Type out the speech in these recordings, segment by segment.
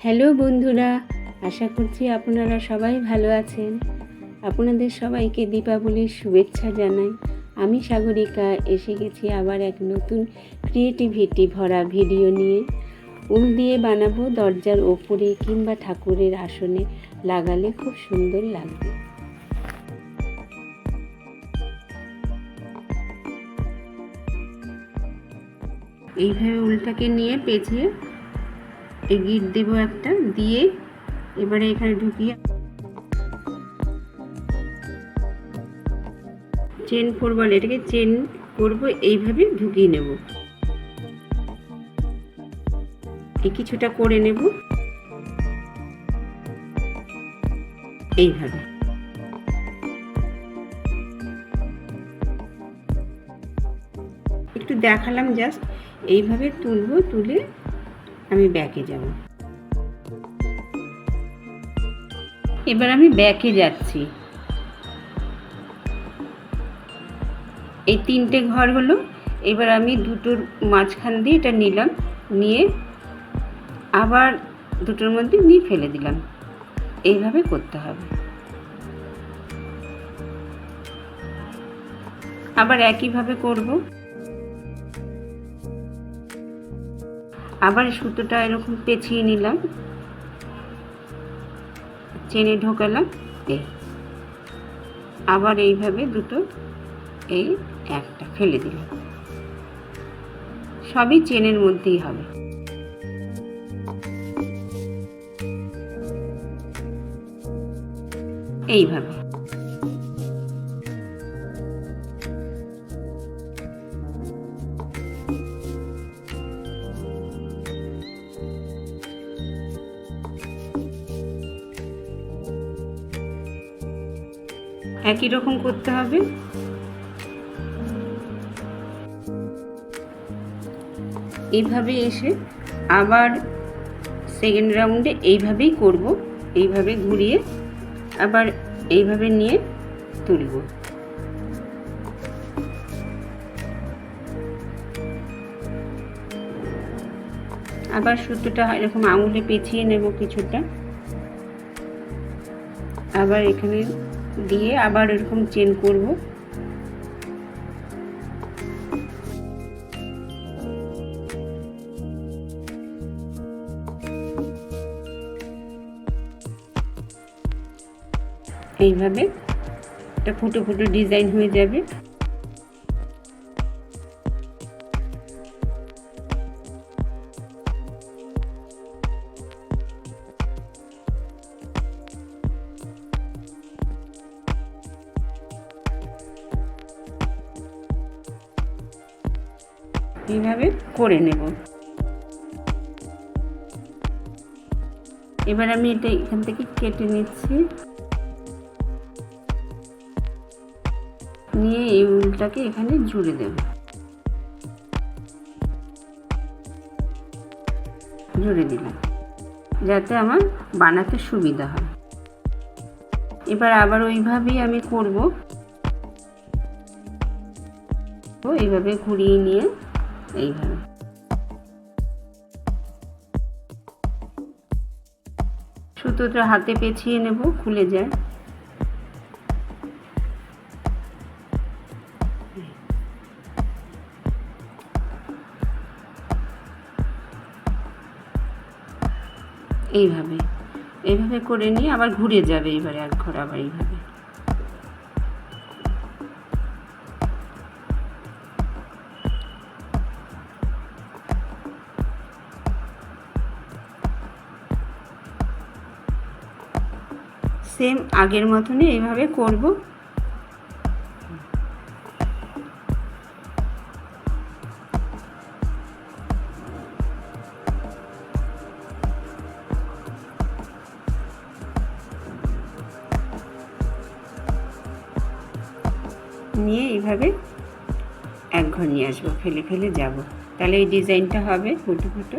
Hello বন্ধুরা, আশা করছি আপনারা সবাই ভালো আছেন। আপনাদের সবাইকে দীপাবলির শুভেচ্ছা জানাই। আমি সাগরিকা এসে গেছি আবার এক নতুন ক্রিয়েটিভিটি ভরা ভিডিও নিয়ে। উল দিয়ে বানাবো দরজার ওপরে কিংবা ঠাকুরের আসনে লাগালে খুব সুন্দর লাগবে। এইভাবে উলটাকে নিয়ে পেঁচিয়ে এই গিট দেবো একটা, দিয়ে এবারে এখানে ঢুকিয়ে চেন করবো, এটাকে চেন করব, এইভাবে ঢুকিয়ে নেব। এই কিছুটা করে নেব এইভাবে। একটু দেখালাম জাস্ট, এইভাবে তুলবো, তুলে আমি ব্যাকে যাব। এবার আমি ব্যাকে যাচ্ছি। এই তিনটে ঘর হলো, এবার আমি দুটোর মাঝখান দিয়ে এটা নিলাম, নিয়ে আবার দুটোর মধ্যে নিয়ে ফেলে দিলাম। এইভাবে করতে হবে। আবার একইভাবে করব। আবার সুতোটা এরকম পেঁচিয়ে নিলাম, চেনে ঢোকালাম, এই আবার এইভাবে দুটো, এই একটা ফেলে দিলাম। সবই চেনের মধ্যেই হবে। এইভাবে একই রকম করতে হবে। এইভাবে এসে আবার সেকেন্ড রাউন্ডে এইভাবেই করব, এইভাবে ঘুরিয়ে আবার এইভাবে নিয়ে তুলব। আবার সুতোটা এরকম আঙুলে পেঁচিয়ে নেব কিছুটা, আবার এখানে দিয়ে আবার এরকম চেন করব। এইভাবে একটা ফুটো ফুটো ডিজাইন হয়ে যাবে। এইভাবে করে নেব। এবার আমি এটা এখান থেকে কেটে নিচ্ছি, নিয়ে এই উলটাকে এখানে জুড়ে দেব। জুড়ে দিলাম যাতে আমার বানাতে সুবিধা হয়। এবার আবার ওইভাবেই আমি করব। এইভাবে ঘুরিয়ে নিয়ে এইভাবে সুতোটা হাতে পেঁচিয়ে নেব, খুলে যায়। এইভাবে এইভাবে করে নিয়ে আবার ঘুরে যাবে। এবারে এক ঘর আবার এইভাবে। সেম আগের মতনই এইভাবে করব। নিয়ে এইভাবে এক ঘর নিয়ে আসবো, ফেলে ফেলে যাব। তাহলে এই ডিজাইনটা হবে ফুটো ফুটো।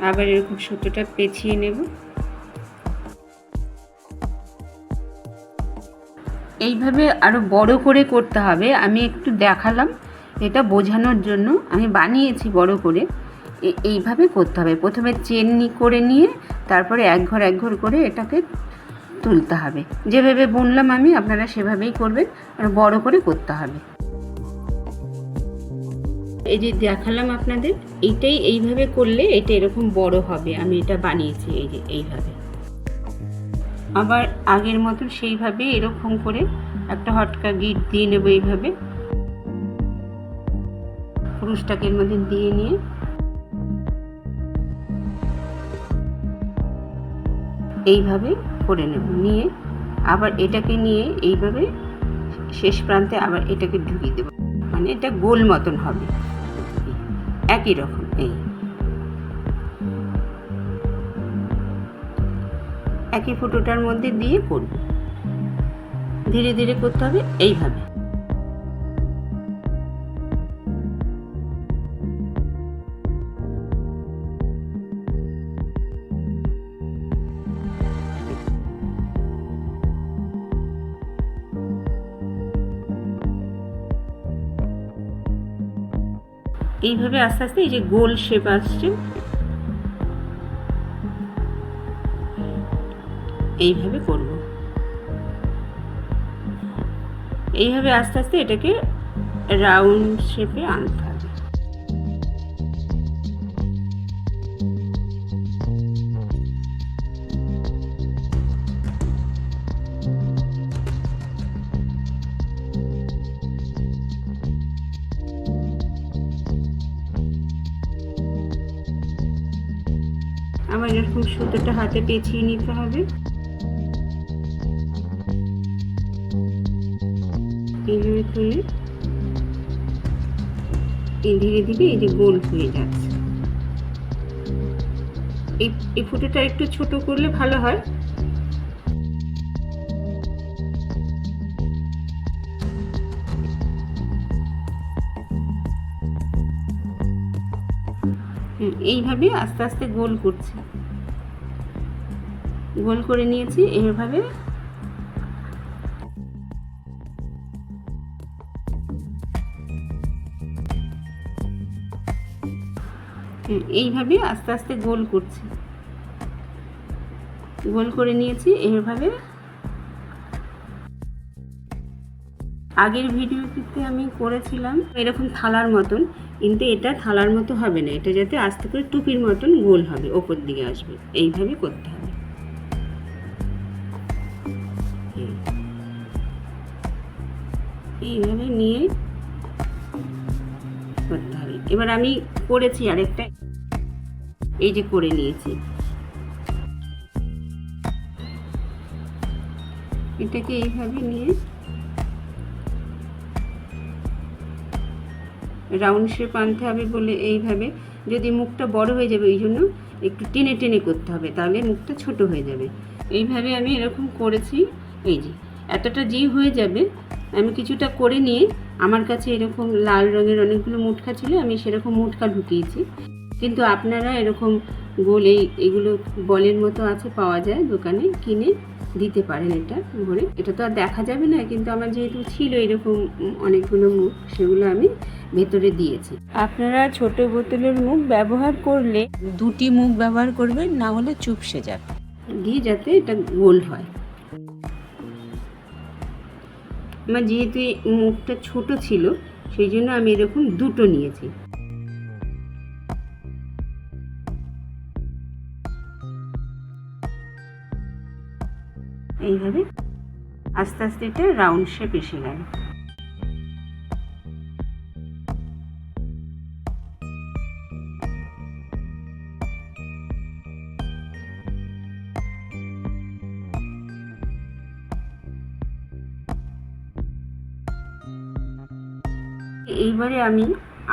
আবার এরকম সুতোটা পেঁচিয়ে নেব। এইভাবে আরো বড় করে করতে হবে। আমি একটু দেখালাম, এটা বোঝানোর জন্য আমি বানিয়েছি বড় করে। এইভাবে করতে হবে। প্রথমে চেন করে নিয়ে তারপরে এক ঘর করে এটাকে তুলতে হবে। যেভাবে বুনলাম আমি, আপনারা সেভাবেই করবেন, আর বড় করে করতে হবে। এই যে দেখালাম আপনাদের, এইভাবে করলে এটা এরকম বড় হবে। আমি এটা বানিয়েছি এই যে এইভাবে। আবার আগের মতন সেইভাবে এরকম করে একটা হটকা গিট দিয়ে নেবো। এইভাবে ক্রুশটাকে এর মধ্যে দিয়ে নিয়ে এইভাবে করে নেব। নিয়ে আবার এটাকে নিয়ে এইভাবে শেষ প্রান্তে আবার এটাকে ঢুকিয়ে দেব, মানে এটা গোল মতন হবে একই রকম। একই ফুটোটার মধ্যে দিয়ে করব, ধীরে ধীরে করতে হবে এইভাবে। এইভাবে আস্তে আস্তে এই যে গোল শেপ আসছে, এইভাবে করব। এইভাবে আস্তে আস্তে এটাকে রাউন্ড শেপে আনতে হবে। আবার এরকম সুতোটা হাতে পেঁচিয়ে নিতে হবে। এইভাবে তুলে ধীরে ধীরে এই যে গোল হয়ে যাচ্ছে। এই ফুটোটা একটু ছোট করলে ভালো হয়। এইভাবে আস্তে আস্তে গোল করছি, গোল করে নিয়েছি। এইভাবে এইভাবে আস্তে আস্তে গোল করছি, গোল করে নিয়েছি। এইভাবে আগের ভিডিওটিতে আমি করেছিলাম এরকম থালার মতন, কিন্তু এটা থালার মতো হবে না। এটা যাতে আস্তে করে টুপির মতন গোল হবে, ওপর দিকে আসবে। এইভাবে করতে হবে। এইভাবে নিয়ে করতে হবে। এবার আমি করেছি আরেকটা, এই যে করে নিয়েছি। এটাকে এইভাবে নিয়ে রাউন্ড শেপ আনতে হবে বলে এইভাবে, যদি মুখটা বড় হয়ে যাবে ওই জন্য একটু টেনে টেনে করতে হবে, তাহলে মুখটা ছোট হয়ে যাবে। এইভাবে আমি এরকম করেছি। এই যে এতটা যে হয়ে যাবে, আমি কিছুটা করে নিয়ে আমার কাছে এরকম লাল রঙের অনেকগুলো মুটকা ছিল, আমি সেরকম মুটকা ঢুকিয়েছি। কিন্তু আপনারা এরকম গোল এগুলো বলের মতো আছে, পাওয়া যায় দোকানে, কিনে দিতে পারেন। এটা ভরে এটা তো আর দেখা যাবে না, কিন্তু আমার যেহেতু ছিল এরকম অনেকগুলো মুখ, সেগুলো আমি ভেতরে দিয়েছি। আপনারা ছোট বোতলের মুখ ব্যবহার করলে দুটি মুখ ব্যবহার করবেন, না হলে চুপসে যাবে, দিয়ে যাতে এটা গোল হয়। আমার যেহেতু মুখটা ছোট ছিল, সেই জন্য আমি এরকম দুটো নিয়েছি। এইভাবে আস্তে আস্তে এটা রাউন্ড শেপ এসে গেল। এইবারে আমি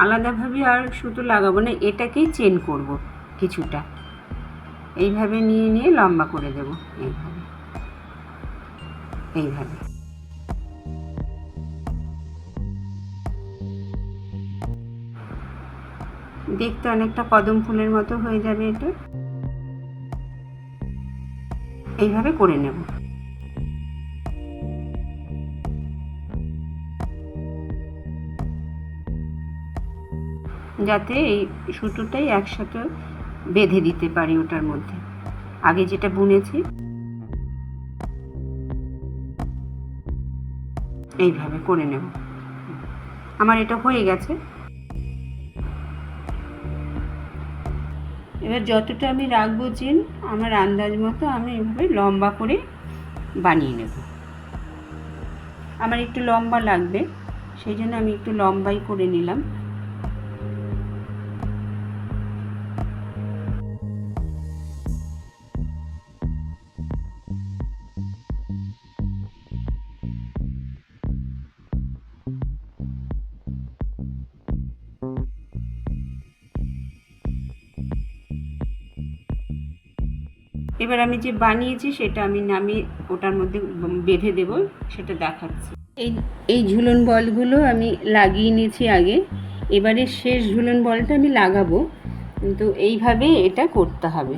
আলাদাভাবে আর সুতো লাগাবো না, এটাকেই চেন করব কিছুটা। এইভাবে নিয়ে নিয়ে লম্বা করে দেব, এইভাবে এইভাবে। দেখতে অনেকটা কদম ফুলের মতো হয়ে যাবে এটা। এইভাবে করে নেব। যাতে এই সুতোটাই একসাথে বেঁধে দিতে পারি ওটার মধ্যে, আগে যেটা বুনেছি। এইভাবে করে নেব। আমার এটা হয়ে গেছে। এবার যতটা আমি রাখবো চেন, আমার আন্দাজ মতো আমি এইভাবে লম্বা করে বানিয়ে নেব। আমার একটু লম্বা লাগবে, সেই জন্য আমি একটু লম্বাই করে নিলাম। এবার আমি যে বানিয়েছি সেটা আমি নামিয়ে ওটার মধ্যে বেঁধে দেব, সেটা দেখাচ্ছি। এই ঝুলন বলগুলো আমি লাগিয়ে নিয়েছি আগে, এবারে শেষ ঝুলন বলটা আমি লাগাবো, কিন্তু এইভাবে এটা করতে হবে।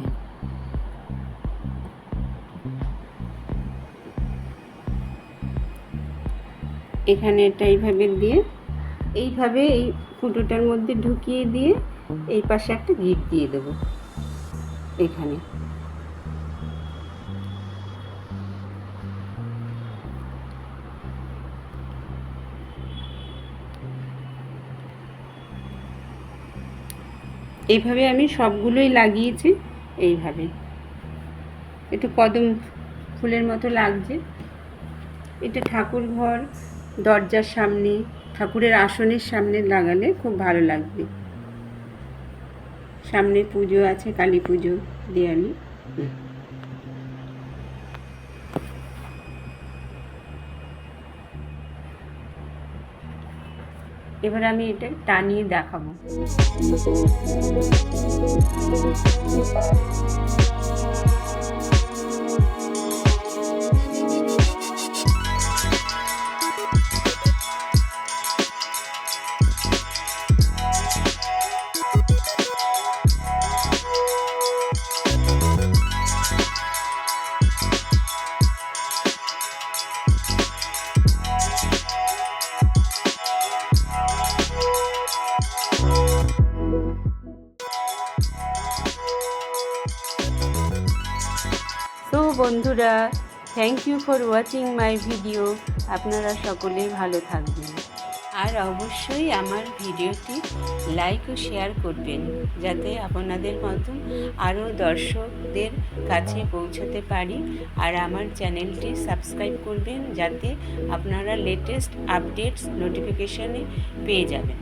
এখানে এটা এইভাবে দিয়ে, এইভাবে এই ফুটোটার মধ্যে ঢুকিয়ে দিয়ে এই পাশে একটা গিট দিয়ে দেব এখানে। এইভাবে আমি সবগুলোই লাগিয়েছি। এইভাবে একটু কদম ফুলের মতো লাগছে। এটা ঠাকুর ঘর, দরজার সামনে, ঠাকুরের আসনের সামনে লাগালে খুব ভালো লাগবে। সামনে পুজো আছে, কালী পুজো, দেওয়ালি। এবার আমি এটা টানিয়ে দেখাবো। তো বন্ধুরা, thank you for watching my video. আপনারা সকলে ভালো থাকবেন, আর অবশ্যই আমার ভিডিওটি লাইক ও শেয়ার করবেন, যাতে আপনাদের মতন আরও দর্শকদের কাছে পৌঁছতে পারি। আর আমার চ্যানেলটি সাবস্ক্রাইব করবেন, যাতে আপনারা লেটেস্ট আপডেটস নোটিফিকেশানে পেয়ে যাবেন।